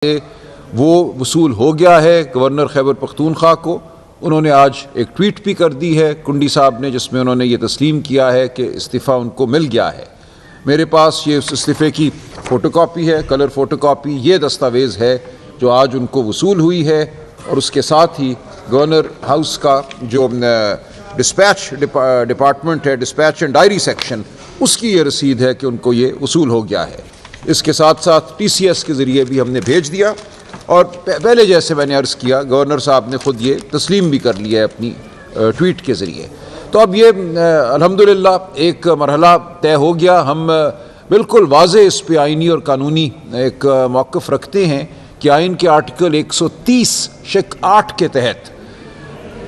وہ وصول ہو گیا ہے گورنر خیبر پختونخوا کو۔ انہوں نے آج ایک ٹویٹ بھی کر دی ہے کنڈی صاحب نے، جس میں انہوں نے یہ تسلیم کیا ہے کہ استعفیٰ ان کو مل گیا ہے۔ میرے پاس یہ اس استعفے کی فوٹو کاپی ہے، کلر فوٹو کاپی، یہ دستاویز ہے جو آج ان کو وصول ہوئی ہے، اور اس کے ساتھ ہی گورنر ہاؤس کا جو ڈسپیچ ڈپارٹمنٹ ہے، ڈسپیچ اینڈ ڈائری سیکشن، اس کی یہ رسید ہے کہ ان کو یہ وصول ہو گیا ہے۔ اس کے ساتھ ساتھ ٹی سی ایس کے ذریعے بھی ہم نے بھیج دیا، اور پہلے جیسے میں نے عرض کیا گورنر صاحب نے خود یہ تسلیم بھی کر لیا ہے اپنی ٹویٹ کے ذریعے۔ تو اب یہ الحمدللہ ایک مرحلہ طے ہو گیا۔ ہم بالکل واضح اس پہ آئینی اور قانونی ایک موقف رکھتے ہیں کہ آئین کے آرٹیکل 130(8) کے تحت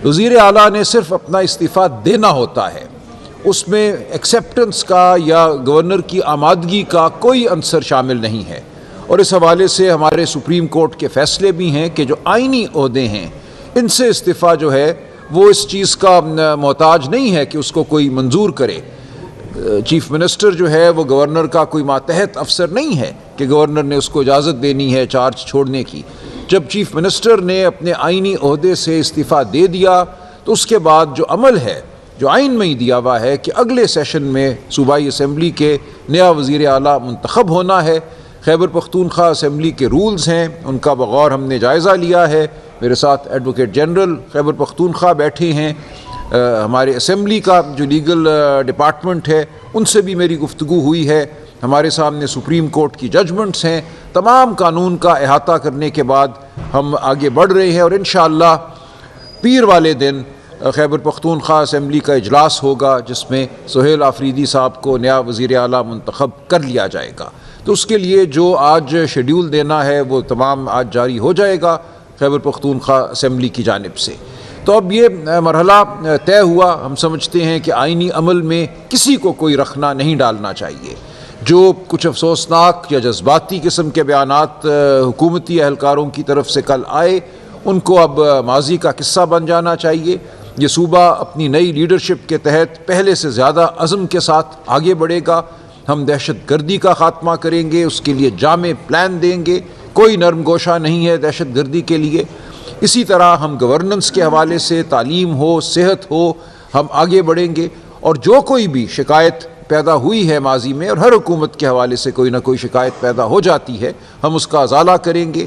وزیر اعلیٰ نے صرف اپنا استعفیٰ دینا ہوتا ہے، اس میں ایکسیپٹنس کا یا گورنر کی آمادگی کا کوئی عنصر شامل نہیں ہے۔ اور اس حوالے سے ہمارے سپریم کورٹ کے فیصلے بھی ہیں کہ جو آئینی عہدے ہیں ان سے استعفیٰ جو ہے وہ اس چیز کا محتاج نہیں ہے کہ اس کو کوئی منظور کرے۔ چیف منسٹر جو ہے وہ گورنر کا کوئی ماتحت افسر نہیں ہے کہ گورنر نے اس کو اجازت دینی ہے چارج چھوڑنے کی۔ جب چیف منسٹر نے اپنے آئینی عہدے سے استعفیٰ دے دیا تو اس کے بعد جو عمل ہے جو آئین میں ہی دیا ہوا ہے کہ اگلے سیشن میں صوبائی اسمبلی کے نیا وزیر اعلیٰ منتخب ہونا ہے۔ خیبر پختونخوا اسمبلی کے رولز ہیں، ان کا بغور ہم نے جائزہ لیا ہے۔ میرے ساتھ ایڈوکیٹ جنرل خیبر پختونخوا بیٹھے ہیں، ہمارے اسمبلی کا جو لیگل ڈپارٹمنٹ ہے ان سے بھی میری گفتگو ہوئی ہے، ہمارے سامنے سپریم کورٹ کی ججمنٹس ہیں۔ تمام قانون کا احاطہ کرنے کے بعد ہم آگے بڑھ رہے ہیں، اور انشاءاللہ پیر والے دن خیبر پختونخوا اسمبلی کا اجلاس ہوگا جس میں سہیل آفریدی صاحب کو نیا وزیر اعلیٰ منتخب کر لیا جائے گا۔ تو اس کے لیے جو آج شیڈیول دینا ہے وہ تمام آج جاری ہو جائے گا خیبر پختونخوا اسمبلی کی جانب سے۔ تو اب یہ مرحلہ طے ہوا۔ ہم سمجھتے ہیں کہ آئینی عمل میں کسی کو کوئی رخنہ نہیں ڈالنا چاہیے۔ جو کچھ افسوسناک یا جذباتی قسم کے بیانات حکومتی اہلکاروں کی طرف سے کل آئے ان کو اب ماضی کا قصہ بن جانا چاہیے۔ یہ صوبہ اپنی نئی لیڈرشپ کے تحت پہلے سے زیادہ عزم کے ساتھ آگے بڑھے گا۔ ہم دہشت گردی کا خاتمہ کریں گے، اس کے لیے جامع پلان دیں گے، کوئی نرم گوشہ نہیں ہے دہشت گردی کے لیے۔ اسی طرح ہم گورننس کے حوالے سے، تعلیم ہو، صحت ہو، ہم آگے بڑھیں گے، اور جو کوئی بھی شکایت پیدا ہوئی ہے ماضی میں، اور ہر حکومت کے حوالے سے کوئی نہ کوئی شکایت پیدا ہو جاتی ہے، ہم اس کا ازالہ کریں گے۔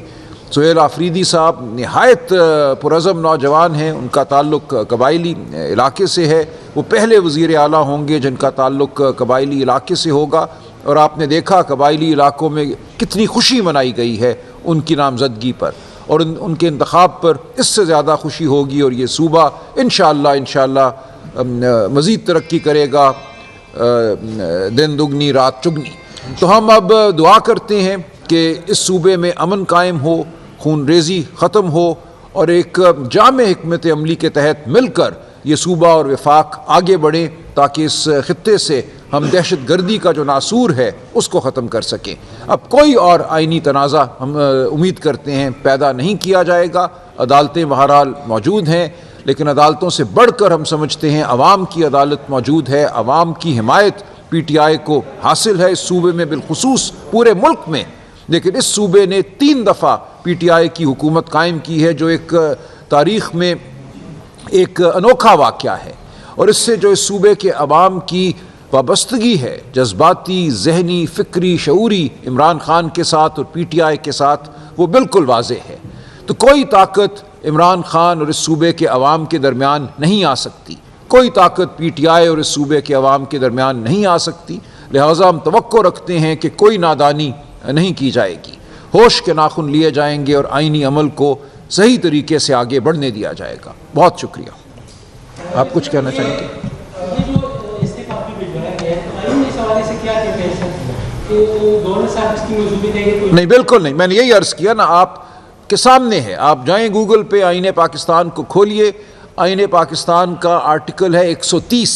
سہیل آفریدی صاحب نہایت پرعزم نوجوان ہیں، ان کا تعلق قبائلی علاقے سے ہے، وہ پہلے وزیر اعلیٰ ہوں گے جن کا تعلق قبائلی علاقے سے ہوگا، اور آپ نے دیکھا قبائلی علاقوں میں کتنی خوشی منائی گئی ہے ان کی نامزدگی پر، اور ان کے انتخاب پر اس سے زیادہ خوشی ہوگی، اور یہ صوبہ انشاءاللہ مزید ترقی کرے گا، دن دگنی رات چگنی۔ تو ہم اب دعا کرتے ہیں کہ اس صوبے میں امن قائم ہو، خون ریزی ختم ہو، اور ایک جامع حکمت عملی کے تحت مل کر یہ صوبہ اور وفاق آگے بڑھیں، تاکہ اس خطے سے ہم دہشت گردی کا جو ناسور ہے اس کو ختم کر سکیں۔ اب کوئی اور آئینی تنازع ہم امید کرتے ہیں پیدا نہیں کیا جائے گا۔ عدالتیں بہرحال موجود ہیں، لیکن عدالتوں سے بڑھ کر ہم سمجھتے ہیں عوام کی عدالت موجود ہے، عوام کی حمایت پی ٹی آئی کو حاصل ہے اس صوبے میں، بالخصوص پورے ملک میں، لیکن اس صوبے نے 3 دفعہ پی ٹی آئی کی حکومت قائم کی ہے، جو ایک تاریخ میں ایک انوکھا واقعہ ہے، اور اس سے جو اس صوبے کے عوام کی وابستگی ہے جذباتی، ذہنی، فکری، شعوری عمران خان کے ساتھ اور پی ٹی آئی کے ساتھ، وہ بالکل واضح ہے۔ تو کوئی طاقت عمران خان اور اس صوبے کے عوام کے درمیان نہیں آ سکتی، کوئی طاقت پی ٹی آئی اور اس صوبے کے عوام کے درمیان نہیں آ سکتی، لہٰذا ہم توقع رکھتے ہیں کہ کوئی نادانی نہیں کی جائے گی، ہوش کے ناخن لیے جائیں گے، اور آئینی عمل کو صحیح طریقے سے آگے بڑھنے دیا جائے گا۔ بہت شکریہ۔ آپ کچھ کہنا چاہیں گے؟ نہیں، بالکل نہیں، میں نے یہی عرض کیا نا، آپ کے سامنے ہے، آپ جائیں گوگل پہ آئین پاکستان کو کھولیے، آئین پاکستان کا آرٹیکل ہے 130،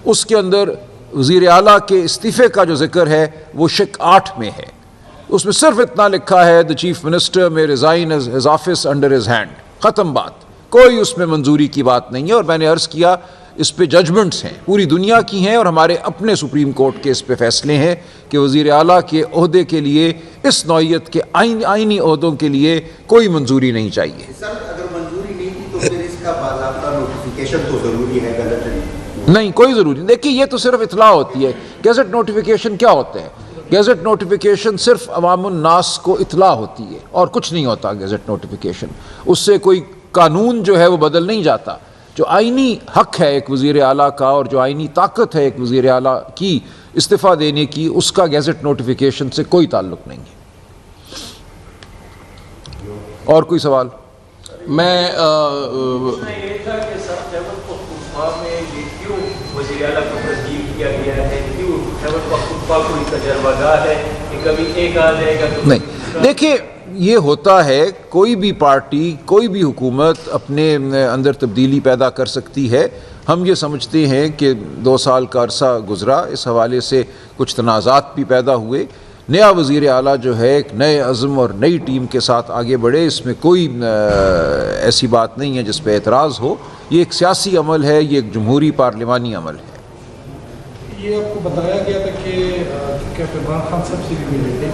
اس کے اندر وزیر اعلیٰ کے استعفے کا جو ذکر ہے وہ شق 8 میں ہے۔ اس میں صرف اتنا لکھا ہے the chief minister may resign his office under his hand، ختم بات، کوئی اس میں منظوری کی بات نہیں ہے۔ اور میں نے عرض کیا اس پہ ججمنٹس ہیں، پوری دنیا کی ہیں، اور ہمارے اپنے سپریم کورٹ کے اس پہ فیصلے ہیں کہ وزیر اعلیٰ کے عہدے کے لیے اس نوعیت کے آئینی عہدوں کے لیے کوئی منظوری نہیں چاہیے۔ سر اگر منظوری نہیں کی تو پھر اس کا باضابطہ نوٹیفیکیشن تو ضروری ہے گزٹ؟ نہیں، کوئی ضروری نہیں۔ دیکھیے یہ تو صرف اطلاع ہوتی ہے۔ گیزٹ نوٹیفیکیشن کیا ہوتا ہے؟ گیزٹ نوٹیفیکیشن صرف عوام الناس کو اطلاع ہوتی ہے اور کچھ نہیں ہوتا گیزٹ نوٹیفیکیشن، اس سے کوئی قانون جو ہے وہ بدل نہیں جاتا۔ جو آئینی حق ہے ایک وزیر اعلیٰ کا اور جو آئینی طاقت ہے ایک وزیر اعلیٰ کی استعفیٰ دینے کی، اس کا گیزٹ نوٹیفیکیشن سے کوئی تعلق نہیں ہے۔ اور کوئی سوال؟ میں یہ تھا کہ سر خیبر پختونخوا میں یہ کیوں وزیر اعلیٰ کو تسلیم کیا گیا ہے؟ کیوں خیبر پختونخوا کوئی تجربہ گاہ ہے کہ کبھی ایک آ جائے گا تو نہیں، دیکھیے یہ ہوتا ہے، کوئی بھی پارٹی کوئی بھی حکومت اپنے اندر تبدیلی پیدا کر سکتی ہے۔ ہم یہ سمجھتے ہیں کہ 2 سال کا عرصہ گزرا، اس حوالے سے کچھ تنازعات بھی پیدا ہوئے۔ نیا وزیر اعلیٰ جو ہے ایک نئے عزم اور نئی ٹیم کے ساتھ آگے بڑھے، اس میں کوئی ایسی بات نہیں ہے جس پہ اعتراض ہو۔ یہ ایک سیاسی عمل ہے، یہ ایک جمہوری پارلیمانی عمل ہے۔ یہ آپ کو بتایا گیا تھا کہ عمران خان صاحب سے بھی ملے تھے،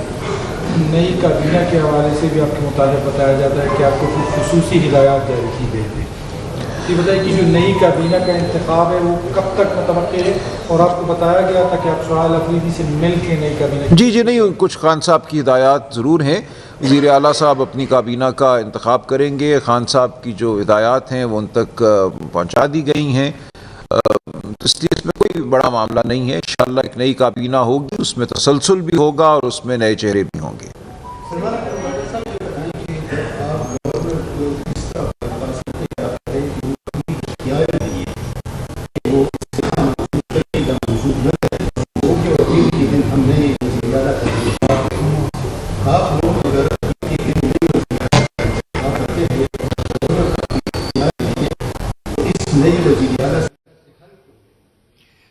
نئی کابینہ کے حوالے سے بھی آپ کے متعلق بتایا جاتا ہے کہ آپ کو کچھ خصوصی ہدایات جاری کی گئی تھی۔ یہ بتائیے کہ جو نئی کابینہ کا انتخاب ہے وہ کب تک متوقع ہے، اور آپ کو بتایا گیا تھا کہ آپ سہیل افریدی سے مل کے نئی کابینہ جی نہیں، کچھ خان صاحب کی ہدایات ضرور ہیں۔ وزیر اعلیٰ صاحب اپنی کابینہ کا انتخاب کریں گے، خان صاحب کی جو ہدایات ہیں وہ ان تک پہنچا دی گئی ہیں، اس لیے اس میں کوئی بڑا معاملہ نہیں ہے۔ انشاءاللہ ایک نئی کابینہ ہوگی، اس میں تسلسل بھی ہوگا اور اس میں نئے چہرے بھی ہوں گے۔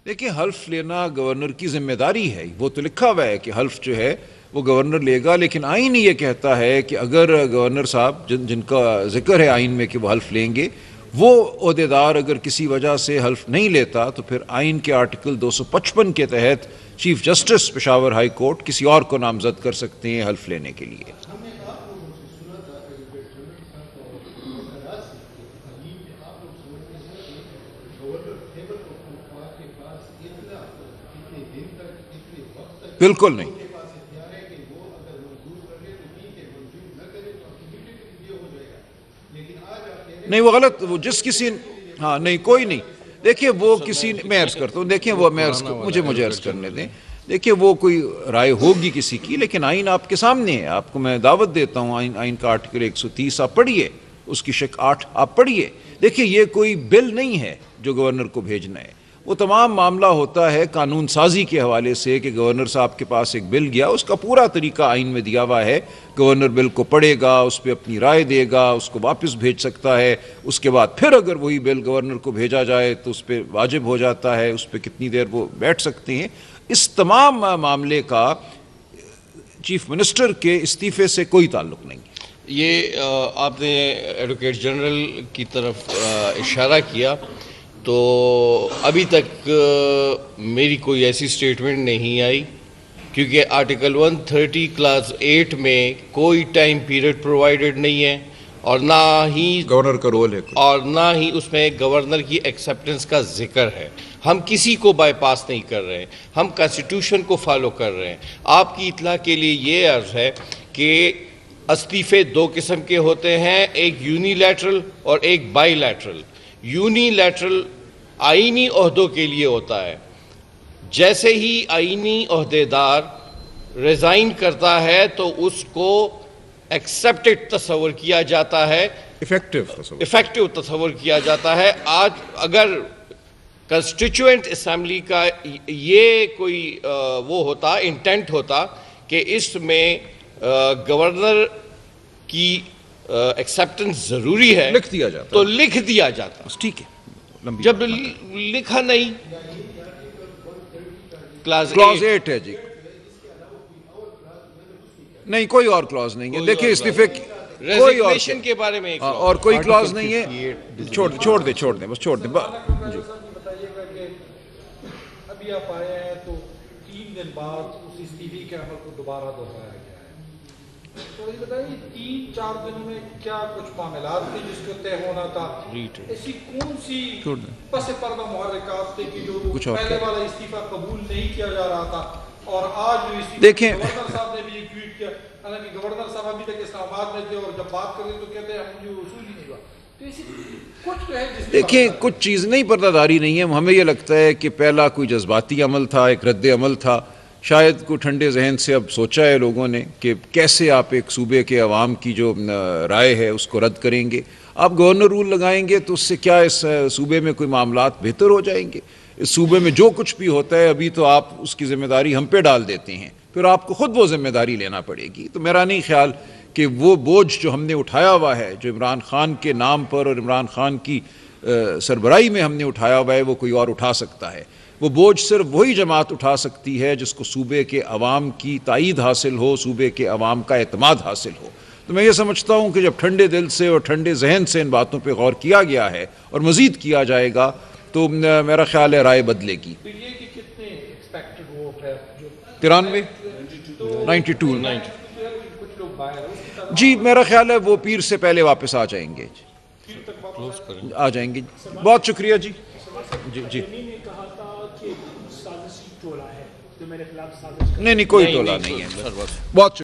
دیکھیں، حلف لینا گورنر کی ذمہ داری ہے، وہ تو لکھا ہوا ہے کہ حلف جو ہے وہ گورنر لے گا، لیکن آئین یہ کہتا ہے کہ اگر گورنر صاحب جن کا ذکر ہے آئین میں کہ وہ حلف لیں گے، وہ عہدیدار اگر کسی وجہ سے حلف نہیں لیتا تو پھر آئین کے آرٹیکل 255 کے تحت chief justice Peshawar high court کسی اور کو نامزد کر سکتے ہیں حلف لینے کے لیے۔ بالکل نہیں، نہیں وہ غلط، وہ جس کسی ہاں نہیں کوئی نہیں، دیکھیں وہ کسی میں عرض کرتا ہوں، دیکھیں وہ میں مجھے عرض کرنے دیں، دیکھیں وہ کوئی رائے ہوگی کسی کی، لیکن آئین آپ کے سامنے ہے، آپ کو میں دعوت دیتا ہوں، آئین کا آرٹیکل 130 آپ پڑھیے، اس کی شق 8 آپ پڑھیے، دیکھیں یہ کوئی بل نہیں ہے جو گورنر کو بھیجنا ہے، وہ تمام معاملہ ہوتا ہے قانون سازی کے حوالے سے کہ گورنر صاحب کے پاس ایک بل گیا، اس کا پورا طریقہ آئین میں دیا ہوا ہے، گورنر بل کو پڑھے گا، اس پہ اپنی رائے دے گا، اس کو واپس بھیج سکتا ہے، اس کے بعد پھر اگر وہی بل گورنر کو بھیجا جائے تو اس پہ واجب ہو جاتا ہے، اس پہ کتنی دیر وہ بیٹھ سکتے ہیں۔ اس تمام معاملے کا چیف منسٹر کے استعفے سے کوئی تعلق نہیں۔ یہ آپ نے ایڈوکیٹ جنرل کی طرف اشارہ کیا، تو ابھی تک میری کوئی ایسی سٹیٹمنٹ نہیں آئی، کیونکہ آرٹیکل 130 کلاس 8 میں کوئی ٹائم پیریڈ پرووائڈڈ نہیں ہے، اور نہ ہی گورنر کا رول ہے، اور نہ ہی اس میں گورنر کی ایکسیپٹنس کا ذکر ہے۔ ہم کسی کو بائی پاس نہیں کر رہے ہیں، ہم کانسٹیٹیوشن کو فالو کر رہے ہیں۔ آپ کی اطلاع کے لیے یہ عرض ہے کہ استعفے 2 قسم کے ہوتے ہیں، ایک یونی لیٹرل اور ایک بائی لیٹرل۔ یونی لیٹرل آئینی عہدوں کے لیے ہوتا ہے، جیسے ہی آئینی عہدیدار ریزائن کرتا ہے تو اس کو ایکسیپٹڈ تصور کیا جاتا ہے، ایفیکٹو تصور کیا جاتا ہے۔ آج اگر کنسٹیچوئنٹ اسمبلی کا یہ کوئی وہ ہوتا، انٹینٹ ہوتا کہ اس میں گورنر کی ایکسیپٹنس ضروری ہے، لکھ دیا جاتا تو لکھ دیا جاتا، ٹھیک ہے، جب لکھا نہیں، کلاس 8 ہے جی، نہیں کوئی اور کلاز نہیں ہے، دیکھیں استعفے ریزگنیشن کے بارے میں اور کوئی کلاز نہیں ہے، چھوڑ دیں بس چھوڑ دیں جی۔ ابھی آپ آئے ہیں تو 3 دن بعد اس استعفے کے عمل کو دوبارہ دہرایا گیا ہے، تو یہ بتائیے 3-4 دنوں میں کیا کچھ معاملات تھے جس کو طے ہونا تھا؟ ایسی کون سی پس پردہ محرکات تھے کہ جو پہلے والا استعفیٰ قبول نہیں کیا جا رہا تھا اور آج جو استعفیٰ دیکھیں گورنر صاحب نے بھی یہ ٹویٹ کیا، حالانکہ گورنر صاحب ابھی تک اسلام آباد میں تھے اور جب بات کرتے تو کہتے ہیں مجھے وصول ہی نہیں ہوا، تو ایسی کچھ تو ہے جس دیکھیں کچھ چیز نہیں پردہ داری نہیں ہے، ہمیں یہ لگتا ہے کہ پہلا کوئی جذباتی عمل تھا، ایک رد عمل تھا، شاید کوئی ٹھنڈے ذہن سے اب سوچا ہے لوگوں نے کہ کیسے آپ ایک صوبے کے عوام کی جو رائے ہے اس کو رد کریں گے، آپ گورنر رول لگائیں گے تو اس سے کیا اس صوبے میں کوئی معاملات بہتر ہو جائیں گے؟ اس صوبے میں جو کچھ بھی ہوتا ہے ابھی تو آپ اس کی ذمہ داری ہم پہ ڈال دیتے ہیں، پھر آپ کو خود وہ ذمہ داری لینا پڑے گی، تو میرا نہیں خیال کہ وہ بوجھ جو ہم نے اٹھایا ہوا ہے، جو عمران خان کے نام پر اور عمران خان کی سربراہی میں ہم نے اٹھایا ہوا ہے، وہ کوئی اور اٹھا سکتا ہے۔ وہ بوجھ صرف وہی جماعت اٹھا سکتی ہے جس کو صوبے کے عوام کی تائید حاصل ہو، صوبے کے عوام کا اعتماد حاصل ہو۔ تو میں یہ سمجھتا ہوں کہ جب ٹھنڈے دل سے اور ٹھنڈے ذہن سے ان باتوں پہ غور کیا گیا ہے اور مزید کیا جائے گا تو میرا خیال ہے رائے بدلے گی۔ تو یہ کہ کتنے ایکسپیکٹڈ ووٹ ہے جو 93 92 کچھ لوگ باہر ہیں، جی میرا خیال ہے وہ پیر سے پہلے واپس آ جائیں گے، آ جائیں گے۔ بہت شکریہ جی جی نے کہا تھا کہ سازشی ٹولہ ہے جو میرے خلاف سازش نہیں کوئی ٹولہ نہیں ہے، بہت